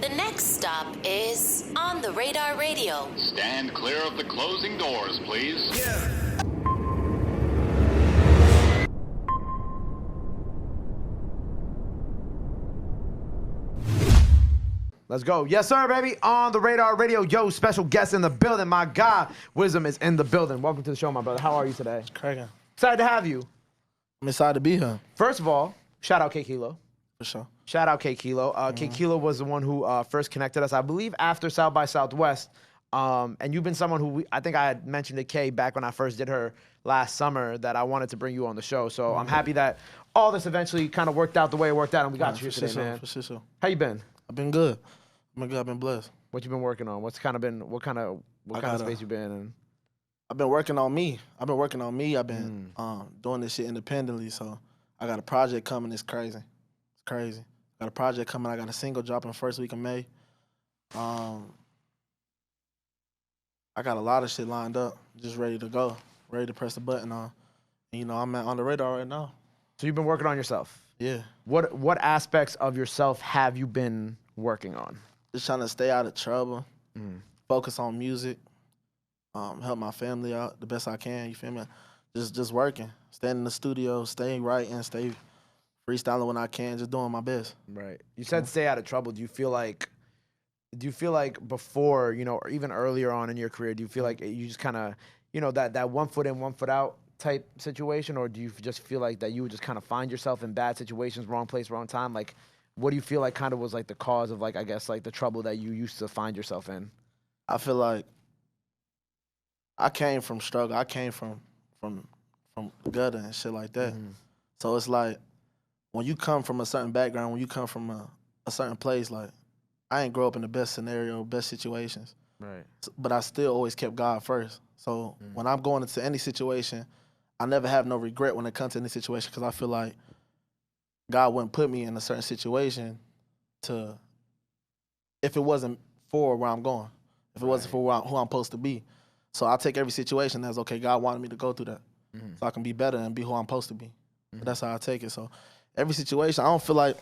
The next stop is On the Radar Radio. Stand clear of the closing doors, please. Let's go. Yes, sir, baby. On the Radar Radio. Yo, special guest in the building. My God, Wisdom is in the building. Welcome to the show, my brother. How are you today? Cracking. Excited to have you. I'm excited to be here. First of all, shout out Kayykilo. For sure. Shout out Kayykilo. Kayykilo was the one who first connected us, I believe, after South by Southwest. And you've been someone who I think I had mentioned to Kay back when I first did her last summer that I wanted to bring you on the show. So I'm happy that all this eventually kind of worked out the way it worked out, and we got you here today, man. For sure. How you been? I've been good. I've been blessed. What you been working on? What kind of space you been in? I've been working on me. I've been doing this shit independently. So I got a project coming. It's crazy. Got a project coming. I got a single dropping first week of May. I got a lot of shit lined up, just ready to go, ready to press the button on. And, I'm on the radar right now. So you've been working on yourself. Yeah. What aspects of yourself have you been working on? Just trying to stay out of trouble, focus on music, help my family out the best I can, you feel me? Just working, staying in the studio, staying writing, stay freestyling when I can, just doing my best. Right. You said stay out of trouble. Do you feel like before, or even earlier on in your career, do you feel like you just kind of, that 1 foot in, 1 foot out type situation, or do you just feel like that you would just kind of find yourself in bad situations, wrong place, wrong time? Like, what do you feel like kind of was like the cause of like, I guess, like the trouble that you used to find yourself in? I feel like I came from struggle. I came from gutter and shit like that. So it's like when you come from a certain background, when you come from a certain place, like I ain't grow up in the best scenario, best situations. Right. But I still always kept God first. So when I'm going into any situation, I never have no regret when it comes to any situation because I feel like God wouldn't put me in a certain situation if it wasn't for where I'm going, if it wasn't for who I'm supposed to be. So I take every situation as, okay, God wanted me to go through that so I can be better and be who I'm supposed to be. But that's how I take it. So every situation, I don't feel like,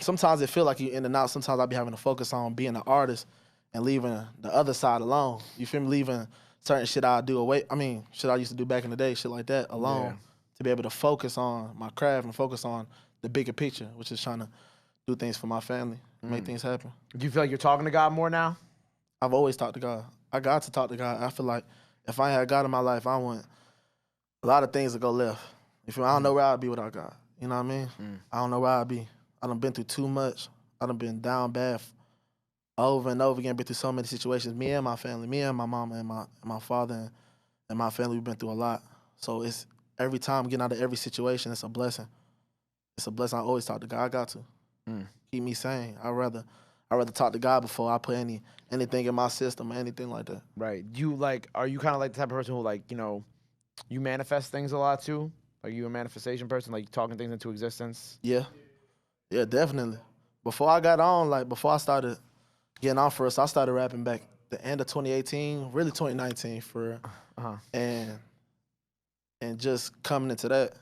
sometimes it feel like you in and out. Sometimes I be having to focus on being an artist and leaving the other side alone. You feel me? Leaving certain shit I do away. Shit I used to do back in the day, shit like that, alone. To be able to focus on my craft and focus on the bigger picture, which is trying to do things for my family, make things happen. Do you feel like you're talking to God more now? I've always talked to God. I got to talk to God. I feel like if I ain't had God in my life, I want a lot of things to go left. You feel me? I don't know where I'd be without God. You know what I mean? I don't know where I'd be. I done been through too much. I done been down bad over and over again, been through so many situations. Me and my family, me and my mama and my father and my family, we've been through a lot. So it's every time getting out of every situation, it's a blessing. It's a blessing. I always talk to God. I got to. Keep me sane. I'd rather talk to God before I put anything in my system or anything like that. Right. Are you kind of like the type of person who you manifest things a lot too? Are you a manifestation person, like talking things into existence? Yeah. Yeah, definitely. Before I got on, before I started getting on for us, I started rapping back the end of 2018, really 2019 for real. And just coming into that,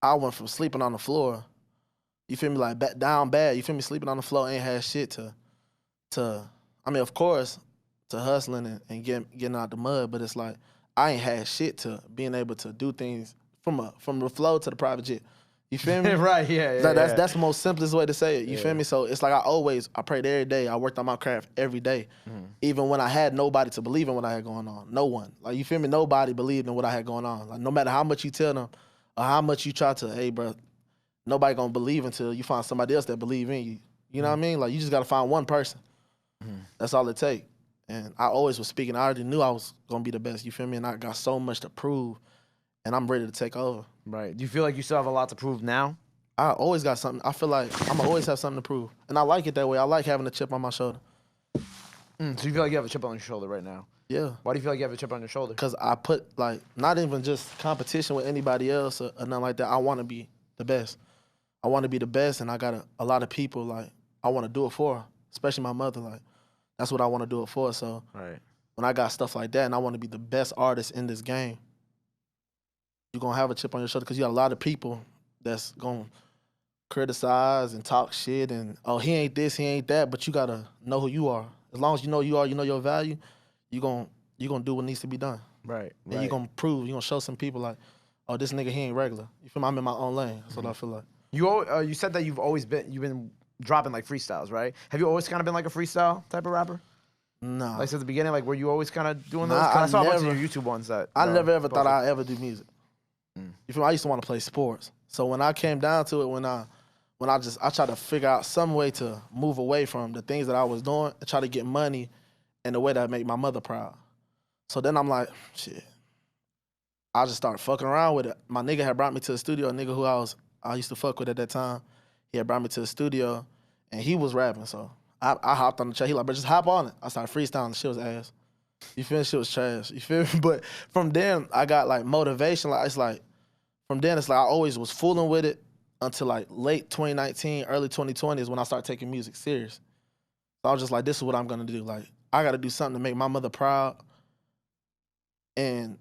I went from sleeping on the floor, you feel me, like down bad, you feel me, sleeping on the floor, ain't had shit to of course, to hustling and getting out the mud, but it's like, I ain't had shit to being able to do things from the flow to the private jet. You feel me? Right, yeah. That's the most simplest way to say it. You feel me? So it's like I prayed every day. I worked on my craft every day. Even when I had nobody to believe in what I had going on. No one. Like, you feel me? Nobody believed in what I had going on. Like, no matter how much you tell them or how much you try to, hey, bro, nobody gonna believe until you find somebody else that believe in you. You know what I mean? Like, you just gotta find one person. That's all it takes. And I always was speaking. I already knew I was gonna be the best. You feel me? And I got so much to prove, and I'm ready to take over. Right. Do you feel like you still have a lot to prove now? I always got something. I feel like I'm always have something to prove, and I like it that way. I like having a chip on my shoulder. So you feel like you have a chip on your shoulder right now? Yeah. Why do you feel like you have a chip on your shoulder? Because I put, not even just competition with anybody else or nothing like that. I want to be the best. I want to be the best, and I got a lot of people, I want to do it for, especially my mother. That's what I want to do it for. So when I got stuff like that and I want to be the best artist in this game, you're going to have a chip on your shoulder because you got a lot of people that's going to criticize and talk shit and oh he ain't this, he ain't that, but you gotta know who you are. As long as you know who you are, you know your value, you gonna do what needs to be done. Right. And you gonna prove, you gonna show some people like, oh this nigga he ain't regular. You feel me? I'm in my own lane. That's what I feel like. You said that you've been dropping like freestyles, right? Have you always kind of been like a freestyle type of rapper? Nah. Like since the beginning, like were you always kind of doing those? Nah, 'Cause I saw a bunch of never- your YouTube ones that I never ever thought posted. I'd ever do music. You feel me? I used to want to play sports. So when I came down to it, when I tried to figure out some way to move away from the things that I was doing and try to get money in a way that make my mother proud. So then I'm like, shit. I just started fucking around with it. My nigga had brought me to the studio, a nigga who I used to fuck with at that time. He had brought me to the studio and he was rapping. So I hopped on the track. He like, bro, just hop on it. I started freestyling. The shit was ass. You feel me? Shit was trash. You feel me? But from then, I got like motivation. Like it's like, from then, it's like I always was fooling with it until like late 2019, early 2020 is when I started taking music serious. So I was just like, this is what I'm gonna do. Like, I gotta do something to make my mother proud. And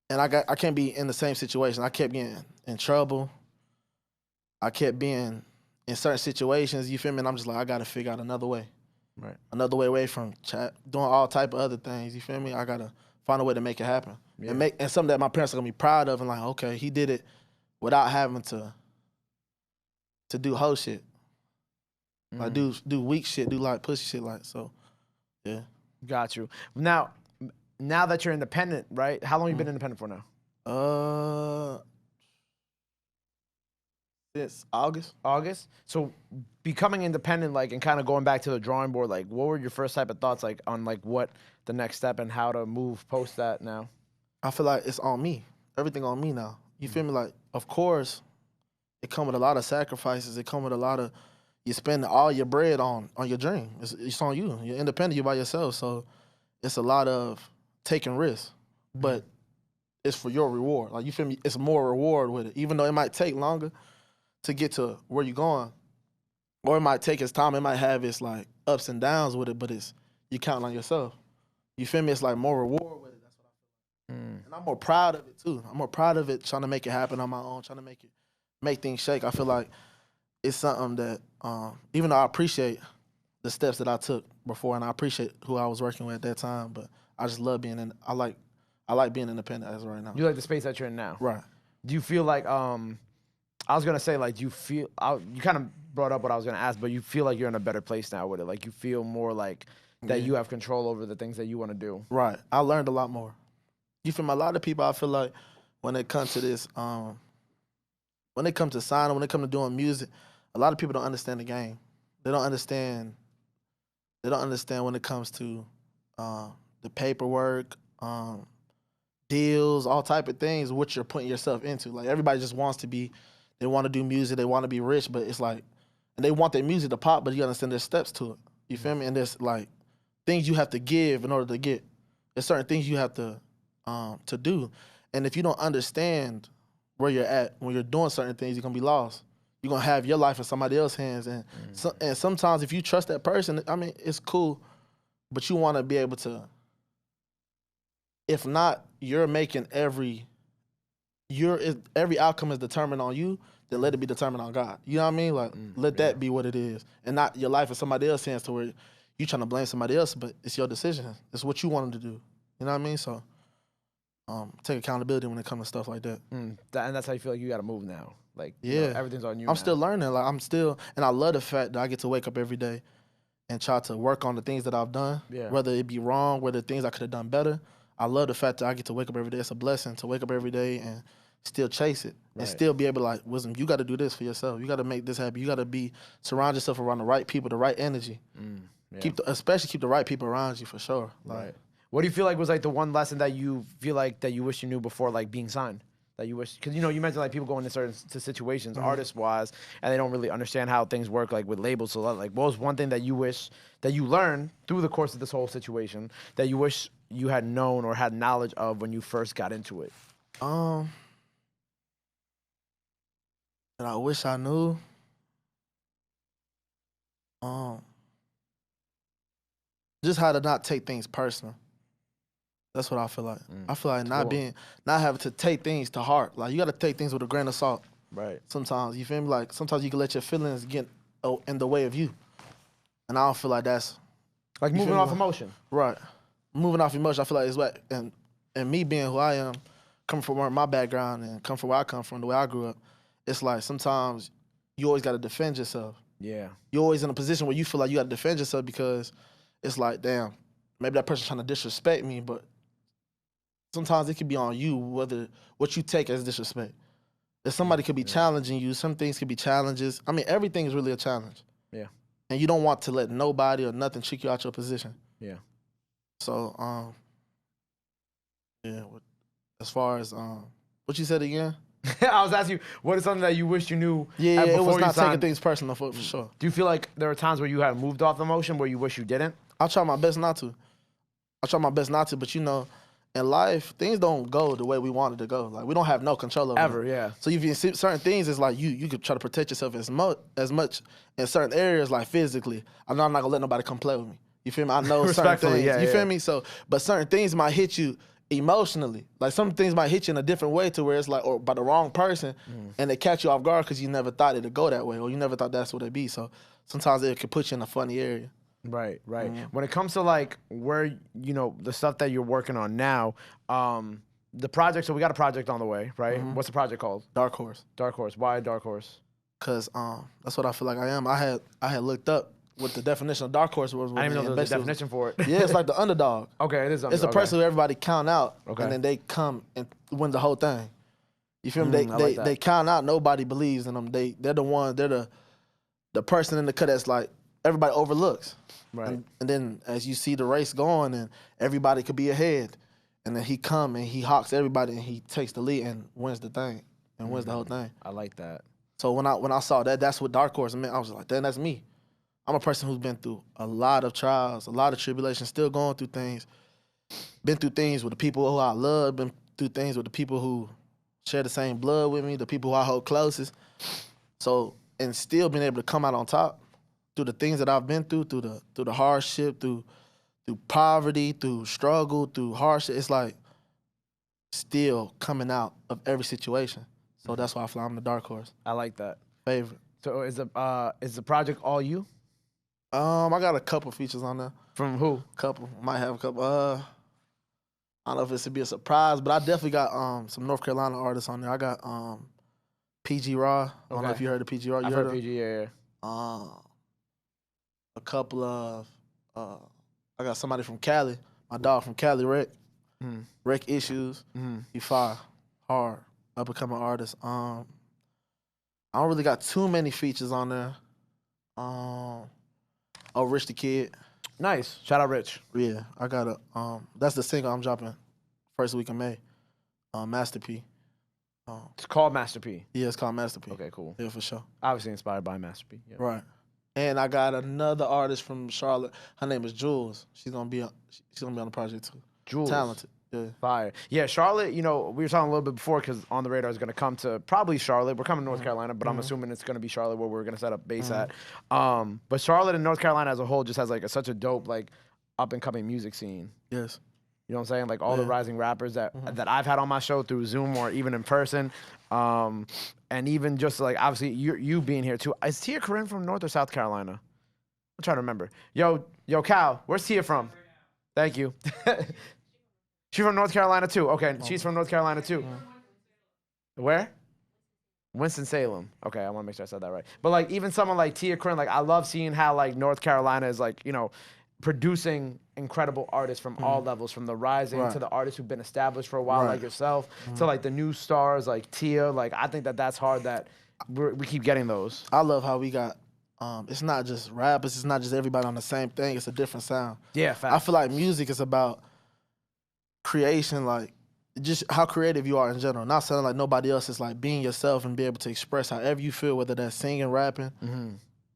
I can't be in the same situation. I kept getting in trouble. I kept being in certain situations, you feel me? And I'm just like, I gotta figure out another way. Right. Another way away from doing all type of other things, you feel me? I gotta find a way to make it happen. Yeah. And something that my parents are gonna be proud of and like, okay, he did it without having to do whole shit. Like do weak shit, do like pussy shit, like so. Yeah. Got you. Now that you're independent, right? How long you been independent for now? Since August. August. So becoming independent, like, and kind of going back to the drawing board, like, what were your first type of thoughts, like, on like what the next step and how to move post that now? I feel like it's on me. Everything on me now. You feel me? Like, of course, it come with a lot of sacrifices. It come with a lot of, you spend all your bread on your dream. It's on you. You're independent. You're by yourself. So it's a lot of taking risks, but it's for your reward. Like, you feel me? It's more reward with it. Even though it might take longer to get to where you're going, or it might take its time. It might have its like ups and downs with it, but you counting on yourself. You feel me? It's like more reward with it. That's what I feel like. And I'm more proud of it too. I'm more proud of it, trying to make it happen on my own, trying to make things shake. I feel like it's something that, even though I appreciate the steps that I took before, and I appreciate who I was working with at that time, but I just love being in. I like being independent as of right now. You like the space that you're in now, Right. Do you feel like I was gonna say, like, do you feel you kind of brought up what I was gonna ask, but you feel like you're in a better place now with it? Like, you feel more like that you have control over the things that you want to do. Right. I learned a lot more. You feel me? A lot of people, I feel like, when it comes to this, when it comes to signing, when it comes to doing music, a lot of people don't understand the game. They don't understand when it comes to the paperwork, deals, all type of things, what you're putting yourself into. Like, everybody just wants to be, they want to do music, they want to be rich, but it's like, and they want their music to pop, but you understand there's steps to it. You feel me? And there's like things you have to give in order to get. There's certain things you have to do. And if you don't understand where you're at when you're doing certain things, you're gonna be lost. You're gonna have your life in somebody else's hands. And and sometimes if you trust that person, I mean, it's cool, but you wanna be able to, if not, you're making every outcome is determined on you, then let it be determined on God. You know what I mean? Like, let that be what it is. And not your life in somebody else's hands to where you trying to blame somebody else, but it's your decision. It's what you wanted to do. You know what I mean? So take accountability when it comes to stuff like that. And that's how you feel like you got to move now. Like, Yeah. you know, everything's on you. I'm now. still learning. Like, and I love the fact that I get to wake up every day and try to work on the things that I've done, Yeah. whether it be wrong, whether things I could have done better. I love the fact that I get to wake up every day. It's a blessing to wake up every day and still chase it and still be able to, like, Wisdom, you got to do this for yourself. You got to make this happen. You got to surround yourself around the right people, the right energy. Yeah. Especially keep the right people around you for sure. Like, Right. What do you feel like was like the one lesson that you feel like that you wish you knew before, like being signed? That you wish, because you mentioned like people go into certain situations, artist wise, and they don't really understand how things work, like with labels. So like, what was one thing that you wish that you learned through the course of this whole situation that you wish you had known or had knowledge of when you first got into it? that I wish I knew. Just how to not take things personal. That's what I feel like. I feel like not having to take things to heart. Like, you got to take things with a grain of salt. Right. Sometimes, you feel me? Like, sometimes you can let your feelings get in the way of you. And I don't feel like that's... Like You moving feel me? off emotion. Right. Moving off emotion, I feel like it's what... And me being who I am, coming from where my background and come from where I come from, the way I grew up, it's like sometimes you always got to defend yourself. Yeah. You're always in a position where you feel like you got to defend yourself because it's like, damn, maybe that person's trying to disrespect me, but sometimes it could be on you, whether what you take as disrespect. If somebody could be challenging you, some things could be challenges. I mean, everything is really a challenge. Yeah. And you don't want to let nobody or nothing trick you out your position. Yeah. So, yeah, as far as, what you said again? I was asking you, what is something that you wish you knew? Yeah, it before was you not taking signed? things personal for sure. Do you feel like there are times where you have moved off emotion where you wish you didn't? I try my best not to. But you know, in life, things don't go the way we want it to go. Like, we don't have no control over Ever, them. yeah. So if you see certain things, it's like you could try to protect yourself as much in certain areas, like physically. I know I'm not gonna let nobody come play with me. You feel me? I know certain Respectfully, things. yeah, You yeah. feel me? So, but certain things might hit you emotionally. Like, some things might hit you in a different way to where it's like, or by the wrong person, and they catch you off guard because you never thought it'd go that way, or you never thought that's what it'd be. So sometimes it could put you in a funny area. Right. When it comes to like where, you know, the stuff that you're working on now, the project, so we got a project on the way, right? What's the project called? Dark Horse. Dark Horse. Why Dark Horse? Cause that's what I feel like I am. I had looked up what the definition of dark horse was. I didn't even know there was a definition for it. Yeah, it's like the underdog. Okay, it is. It's the person who everybody count out, Okay. and then they come and win the whole thing. You feel me? I like that. They count out. Nobody believes in them. They're the one. They're the person in the cut that's like everybody overlooks. Right. And then as you see the race going, and everybody could be ahead, and then he come and he hawks everybody, and he takes the lead and wins the thing and wins the whole thing. I like that. So when I saw that, that's what Dark Horse meant. I was like, damn, that's me. I'm a person who's been through a lot of trials, a lot of tribulations, still going through things. Been through things with the people who I love, been through things with the people who share the same blood with me, the people who I hold closest. So, and still being able to come out on top through the things that I've been through the hardship, through poverty, through struggle, through hardship. It's like still coming out of every situation. So that's why I feel I'm the Dark Horse. I like that. Favorite. So is the project all you? I got a couple features on there. From who? Couple. Might have a couple. I don't know if it's to be a surprise, but I definitely got some North Carolina artists on there. I got PG Raw. I don't know Okay. if you heard of PG Raw. You I've heard of PG. Yeah. a couple of I got somebody from Cali, my dog from Cali, Rec Issues. He fire hard, up and coming artist. I don't really got too many features on there. Oh, Rich the Kid. Nice. Shout out Rich. Yeah, I got a that's the single I'm dropping first week of May. Master P. It's called Master P. Yeah, it's called Master P. Okay, cool. Yeah, for sure. Obviously inspired by Master P. Yeah. Right. And I got another artist from Charlotte. Her name is Jules. She's gonna be on the project too. Jules. Talented. Yeah. Fire. Yeah, Charlotte, you know, we were talking a little bit before because On the Radar is going to come to probably Charlotte. We're coming to North Carolina, but I'm assuming it's going to be Charlotte where we're going to set up base at. But Charlotte and North Carolina as a whole just has like such a dope, like, up-and-coming music scene. Yes. You know what I'm saying? Like all the rising rappers that I've had on my show through Zoom or even in person. And even just like, obviously, you being here too. Is Tia Corinne from North or South Carolina? I'm trying to remember. Yo, Cal, where's Tia from? Thank you. She's from North Carolina too. Okay, she's from North Carolina too. Where? Winston-Salem. Okay, I want to make sure I said that right. But like even someone like Tia Corinne, like I love seeing how like North Carolina is like, you know, producing incredible artists from all levels, from the rising to the artists who've been established for a while like yourself, to like the new stars like Tia. Like I think that's hard that we keep getting those. I love how we got it's not just rap, it's not just everybody on the same thing, it's a different sound. Yeah, fact. I feel like music is about creation, like just how creative you are in general. Not sounding like nobody else. Is like being yourself and be able to express however you feel, whether that's singing, rapping.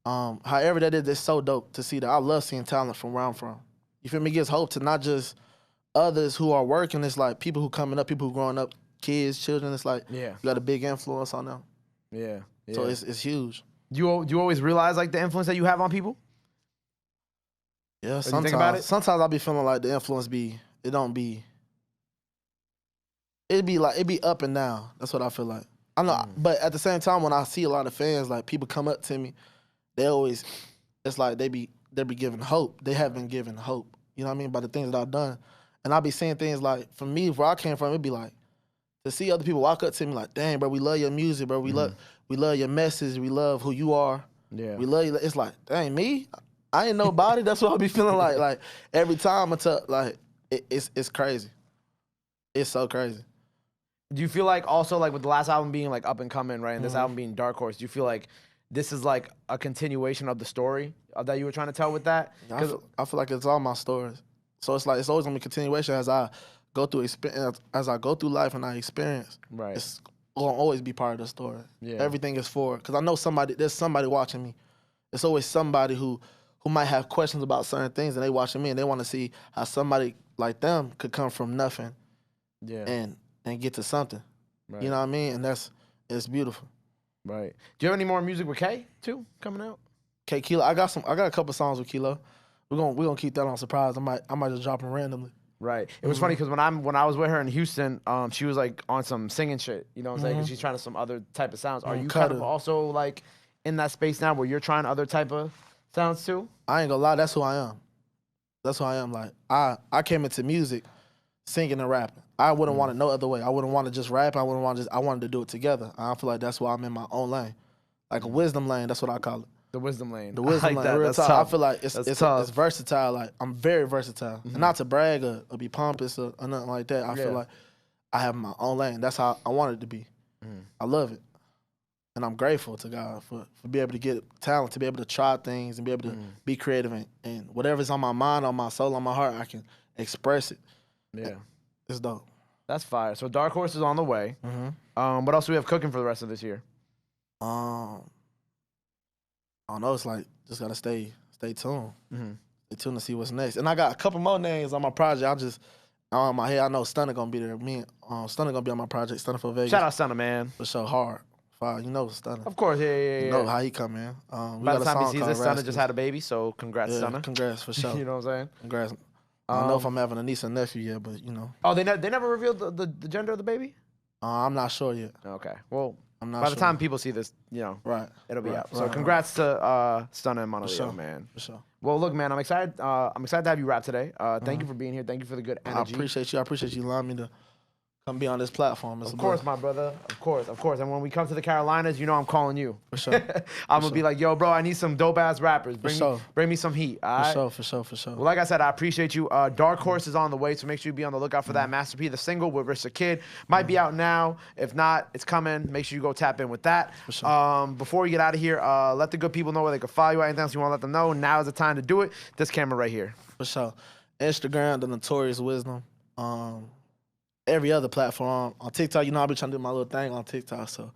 However that is, it's so dope to see that. I love seeing talent from where I'm from. You feel me? It gives hope to not just others who are working. It's like people who coming up, people who growing up, kids, children. It's like you got a big influence on them. Yeah. So it's huge. Do you always realize like the influence that you have on people? Yeah, you sometimes. think about it? Sometimes I be feeling like the influence it'd be up and down. That's what I feel like. I know, but at the same time, when I see a lot of fans, like people come up to me, they always, it's like they be giving hope. They have been given hope. You know what I mean? By the things that I've done, and I be saying things like, for me, where I came from, it'd be like to see other people walk up to me like, "Dang, bro, we love your music, bro. We love your message. We love who you are. Yeah. We love you." It's like, dang, me, I ain't nobody. That's what I be feeling like. Like every time it's crazy. It's so crazy. Do you feel like also like with the last album being like up and coming, right, and this album being Dark Horse, do you feel like this is like a continuation of the story that you were trying to tell with that? I feel like it's all my stories. So it's like it's always gonna be a continuation as I go through experience, as I go through life and I experience. Right. It's gonna always be part of the story. Yeah. Everything is for, because I know there's somebody watching me. It's always somebody who might have questions about certain things and they watching me and they want to see how somebody like them could come from nothing. Yeah. And get to something. Right. You know what I mean? And it's beautiful. Right. Do you have any more music with Kay too coming out? Kayykilo, I got a couple songs with Kilo. We're gonna keep that on surprise. I might just drop them randomly. Right. It was funny because when I was with her in Houston, she was like on some singing shit. You know what I'm saying? 'Cause she's trying to some other type of sounds. Are you kind of also like in that space now where you're trying other type of sounds too? I ain't gonna lie, that's who I am. That's who I am. Like I came into music singing and rapping. I wouldn't want it no other way. I wouldn't want to just rap. I wanted to do it together. I feel like that's why I'm in my own lane. Like a wisdom lane, that's what I call it. The wisdom lane. The wisdom like lane. that. Real That's talk. tough. I feel like That's it's tough. versatile. Like I'm very versatile. And not to brag or be pompous or nothing like that. I feel like I have my own lane. That's how I want it to be. I love it. And I'm grateful to God for being able to get talent, to be able to try things and be able to be creative and whatever's on my mind, on my soul, on my heart, I can express it. Yeah. It's dope. That's fire. So Dark Horse is on the way. What else do we have cooking for the rest of this year? I don't know. It's like just gotta stay tuned. Stay tuned to see what's next. And I got a couple more names on my project. I just on my head. I know Stunner gonna be there. Me and Stunner gonna be on my project. Stunner for Vegas. Shout out Stunner, man. For sure, hard. Fire. You know Stunner. Of course, yeah. You know how he come in. By the time he sees this, Stunner just had a baby, so congrats, Stunner. Congrats for sure. You know what I'm saying? Congrats. I don't know if I'm having a niece or nephew yet, but you know. Oh, they never revealed the gender of the baby? I'm not sure yet. Okay. Well, I'm not by sure. the time people see this, it'll be out. So congrats to Stunner and Monoleo, man. For sure. Well, look, man, I'm excited. I'm excited to have you rap today. Thank you for being here. Thank you for the good energy. I appreciate you. I appreciate you allowing me to come be on this platform. Of course, my brother. Of course. And when we come to the Carolinas, you know I'm calling you. For sure. I'm going to be like, yo, bro, I need some dope-ass rappers. Bring me some heat, all right? For sure. Well, like I said, I appreciate you. Dark Horse is on the way, so make sure you be on the lookout for that Master P, the single with Rich the Kid. Might be out now. If not, it's coming. Make sure you go tap in with that. For sure. Before we get out of here, let the good people know where they can follow you. Anything else you want to let them know, now is the time to do it. This camera right here. For sure. Instagram, The Notorious Wisdom. Every other platform. On TikTok, you know, I'll be trying to do my little thing on TikTok. So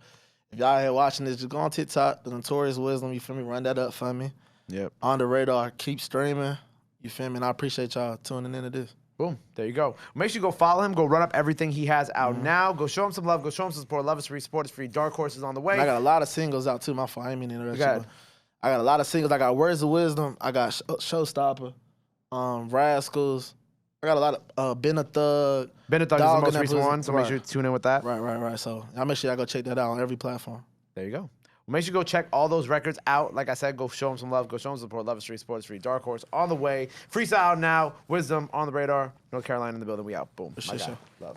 if y'all here watching this, just go on TikTok, The Notorious Wisdom. You feel me? Run that up for me. Yep. On the radar. Keep streaming. You feel me? And I appreciate y'all tuning into this. Boom. There you go. Make sure you go follow him. Go run up everything he has out now. Go show him some love. Go show him some support. Love is free. Sport is free. Dark Horse is on the way. And I got a lot of singles out too. My fault. I ain't mean to interrupt you. I got a lot of singles. I got Words of Wisdom. I got Showstopper. Rascals. I got a lot of Been a Thug. Been a Thug is the most recent one, so make sure you tune in with that. Right. So I'll make sure y'all go check that out on every platform. There you go. Well, make sure you go check all those records out. Like I said, go show them some love. Go show them some support. Love is free. Sport is free. Dark Horse on the way. Freestyle now. Wisdom on the radar. North Carolina in the building. We out. Boom. My guy. Sure. Love.